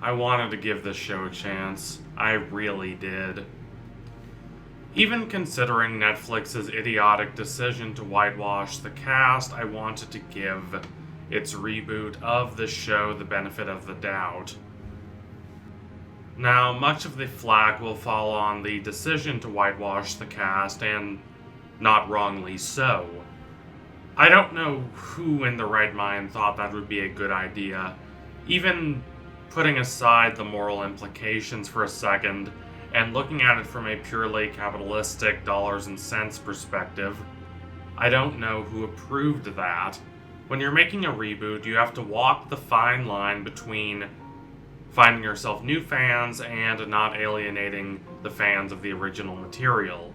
I wanted to give this show a chance. I really did. Even considering Netflix's idiotic decision to whitewash the cast, I wanted to give its reboot of the show the benefit of the doubt. Now, much of the flack will fall on the decision to whitewash the cast, and not wrongly so. I don't know who in their right mind thought that would be a good idea. Even putting aside the moral implications for a second, and looking at it from a purely capitalistic dollars and cents perspective, I don't know who approved that. When you're making a reboot, you have to walk the fine line between finding yourself new fans and not alienating the fans of the original material.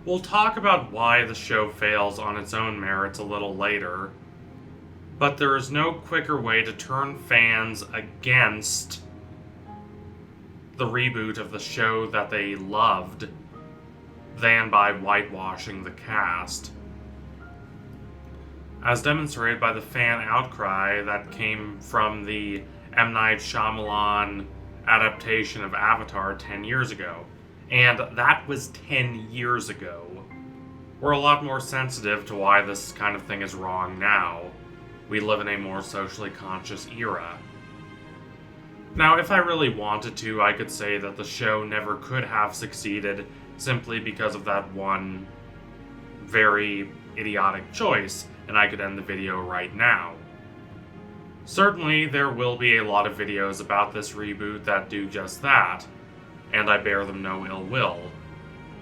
We'll talk about why the show fails on its own merits a little later, but there is no quicker way to turn fans against the reboot of the show that they loved than by whitewashing the cast. As demonstrated by the fan outcry that came from the M. Night Shyamalan adaptation of Avatar 10 years ago. And that was 10 years ago. We're a lot more sensitive to why this kind of thing is wrong now. We live in a more socially conscious era. Now, if I really wanted to, I could say that the show never could have succeeded simply because of that one very idiotic choice, and I could end the video right now. Certainly, there will be a lot of videos about this reboot that do just that, and I bear them no ill will.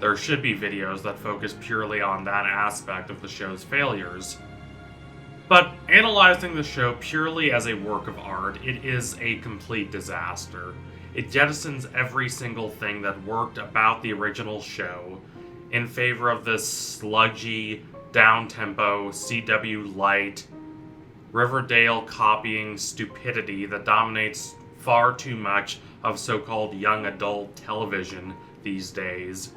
There should be videos that focus purely on that aspect of the show's failures. But analyzing the show purely as a work of art, it is a complete disaster. It jettisons every single thing that worked about the original show in favor of this sludgy, down-tempo, CW light, Riverdale copying stupidity that dominates far too much of so-called young adult television these days.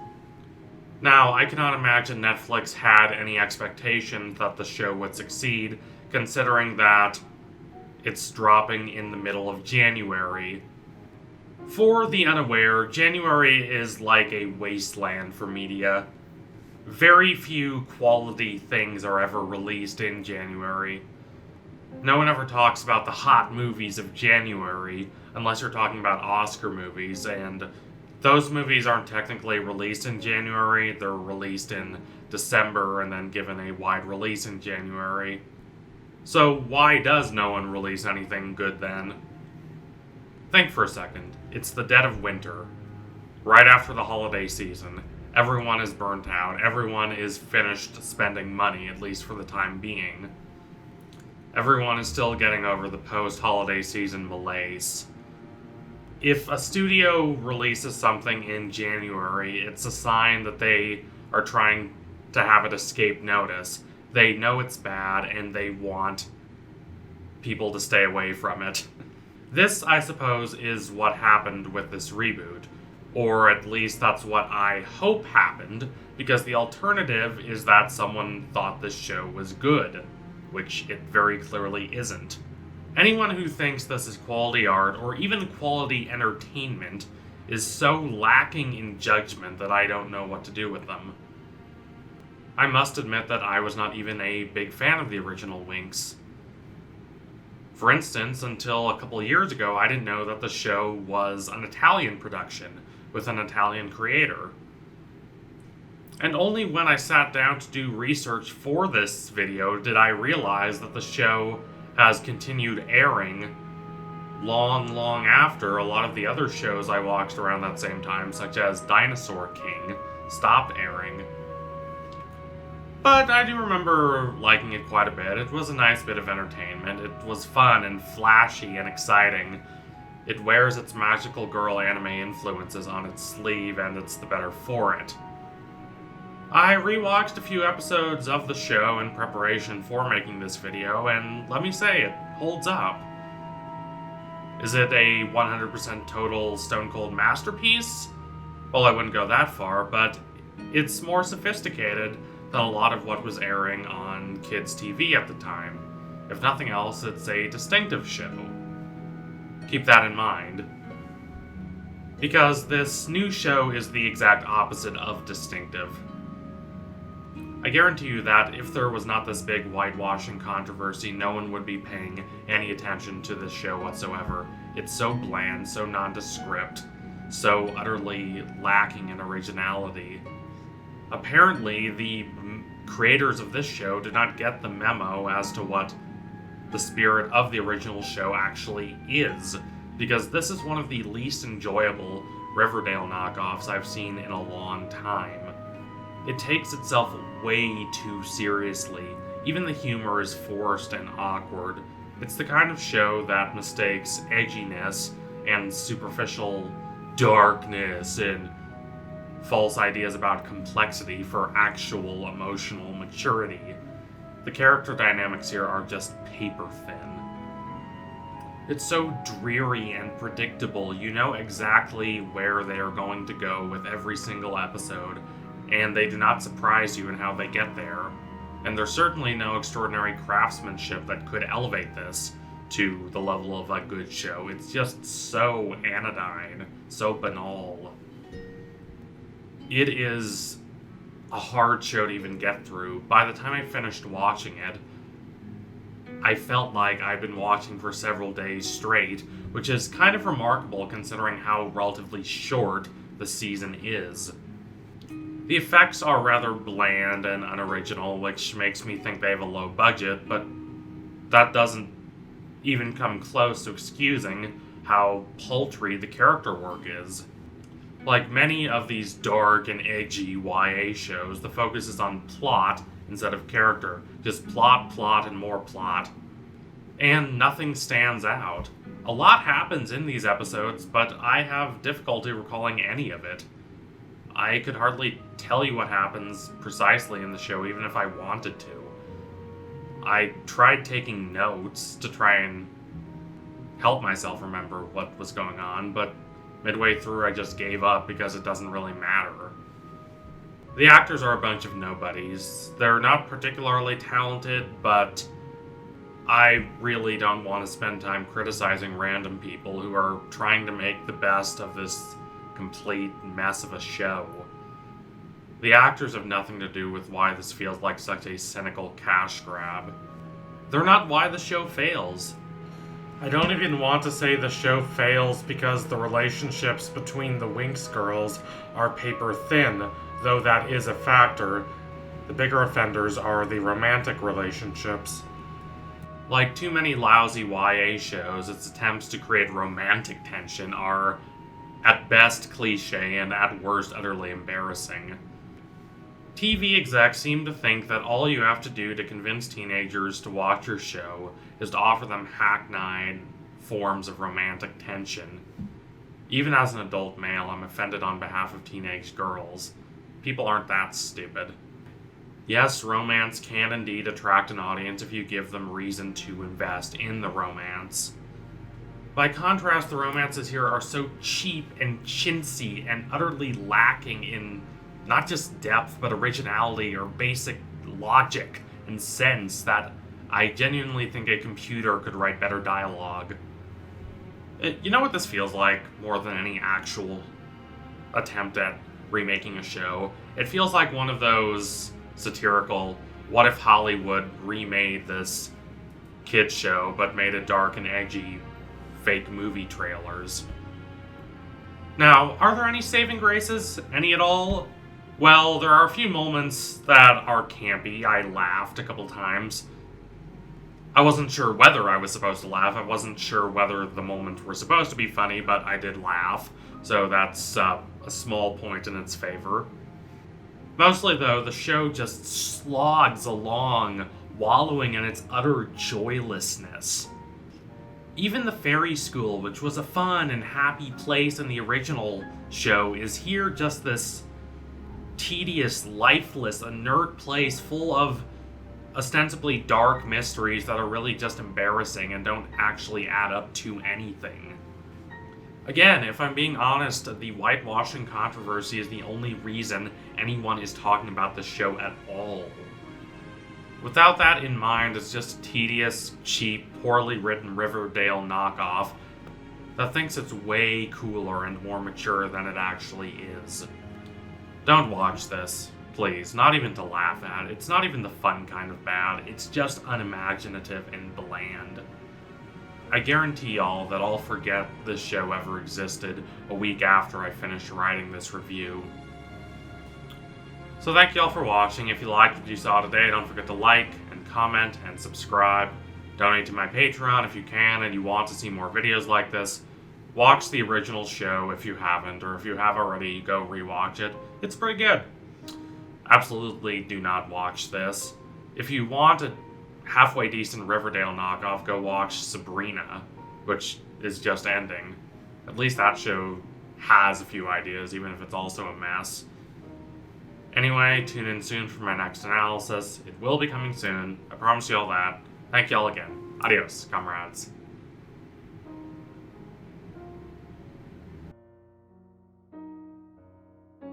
Now, I cannot imagine Netflix had any expectation that the show would succeed, considering that it's dropping in the middle of January. For the unaware, January is like a wasteland for media. Very few quality things are ever released in January. No one ever talks about the hot movies of January, unless you're talking about Oscar movies, and those movies aren't technically released in January, they're released in December and then given a wide release in January. So why does no one release anything good then? Think for a second. It's the dead of winter, right after the holiday season. Everyone is burnt out, everyone is finished spending money, at least for the time being. Everyone is still getting over the post-holiday season malaise. If a studio releases something in January, it's a sign that they are trying to have it escape notice. They know it's bad, and they want people to stay away from it. This, I suppose, is what happened with this reboot. Or at least that's what I hope happened, because the alternative is that someone thought this show was good, which it very clearly isn't. Anyone who thinks this is quality art, or even quality entertainment, is so lacking in judgment that I don't know what to do with them. I must admit that I was not even a big fan of the original Winx. For instance, until a couple years ago, I didn't know that the show was an Italian production, with an Italian creator. And only when I sat down to do research for this video did I realize that the show has continued airing long after a lot of the other shows I watched around that same time, such as Dinosaur King, stopped airing. But I do remember liking it quite a bit. It was a nice bit of entertainment. It was fun and flashy and exciting. It wears its magical girl anime influences on its sleeve, and it's the better for it. I rewatched a few episodes of the show in preparation for making this video, and let me say, it holds up. Is it a 100% total Stone Cold masterpiece? Well, I wouldn't go that far, but it's more sophisticated than a lot of what was airing on kids' TV at the time. If nothing else, it's a distinctive show. Keep that in mind. Because this new show is the exact opposite of distinctive. I guarantee you that if there was not this big whitewashing controversy, no one would be paying any attention to this show whatsoever. It's so bland, so nondescript, so utterly lacking in originality. Apparently, the creators of this show did not get the memo as to what the spirit of the original show actually is, because this is one of the least enjoyable Riverdale knockoffs I've seen in a long time. It takes itself way too seriously. Even the humor is forced and awkward. It's the kind of show that mistakes edginess and superficial darkness and false ideas about complexity for actual emotional maturity. The character dynamics here are just paper thin. It's so dreary and predictable. You know exactly where they are going to go with every single episode, and they do not surprise you in how they get there. And there's certainly no extraordinary craftsmanship that could elevate this to the level of a good show. It's just so anodyne, so banal. It is a hard show to even get through. By the time I finished watching it, I felt like I'd been watching for several days straight, which is kind of remarkable considering how relatively short the season is. The effects are rather bland and unoriginal, which makes me think they have a low budget, but that doesn't even come close to excusing how paltry the character work is. Like many of these dark and edgy YA shows, the focus is on plot instead of character. Just plot, and more plot. And nothing stands out. A lot happens in these episodes, but I have difficulty recalling any of it. I could hardly tell you what happens precisely in the show, even if I wanted to. I tried taking notes to try and help myself remember what was going on, but midway through I just gave up because it doesn't really matter. The actors are a bunch of nobodies. They're not particularly talented, but I really don't want to spend time criticizing random people who are trying to make the best of this complete mess of a show. The actors have nothing to do with why this feels like such a cynical cash grab. They're not why the show fails. I don't even want to say the show fails because the relationships between the Winx girls are paper thin, though that is a factor. The bigger offenders are the romantic relationships. Like too many lousy YA shows, its attempts to create romantic tension are at best cliche and at worst utterly embarrassing. TV execs seem to think that all you have to do to convince teenagers to watch your show is to offer them hackneyed forms of romantic tension. Even as an adult male, I'm offended on behalf of teenage girls. People aren't that stupid. Yes, romance can indeed attract an audience if you give them reason to invest in the romance. By contrast, the romances here are so cheap and chintzy and utterly lacking in not just depth, but originality or basic logic and sense that I genuinely think a computer could write better dialogue. You know what this feels like more than any actual attempt at remaking a show? It feels like one of those satirical, what if Hollywood remade this kid's show but made it dark and edgy fake movie trailers. Now, are there any saving graces? Any at all? Well, there are a few moments that are campy. I laughed a couple times. I wasn't sure whether I was supposed to laugh. I wasn't sure whether the moments were supposed to be funny, but I did laugh. So that's a small point in its favor. Mostly, though, the show just slogs along, wallowing in its utter joylessness. Even the fairy school, which was a fun and happy place in the original show, is here just this tedious, lifeless, inert place full of ostensibly dark mysteries that are really just embarrassing and don't actually add up to anything. Again, if I'm being honest, the whitewashing controversy is the only reason anyone is talking about the show at all. Without that in mind, it's just a tedious, cheap, poorly written Riverdale knockoff that thinks it's way cooler and more mature than it actually is. Don't watch this, please. Not even to laugh at. It's not even the fun kind of bad. It's just unimaginative and bland. I guarantee y'all that I'll forget this show ever existed a week after I finish writing this review. So thank y'all for watching. If you liked what you saw today, don't forget to like and comment and subscribe. Donate to my Patreon if you can and you want to see more videos like this. Watch the original show if you haven't, or if you have already, go rewatch it. It's pretty good. Absolutely do not watch this. If you want a halfway decent Riverdale knockoff, go watch Sabrina, which is just ending. At least that show has a few ideas, even if it's also a mess. Anyway, tune in soon for my next analysis. It will be coming soon. I promise you all that. Thank y'all again. Adios, comrades.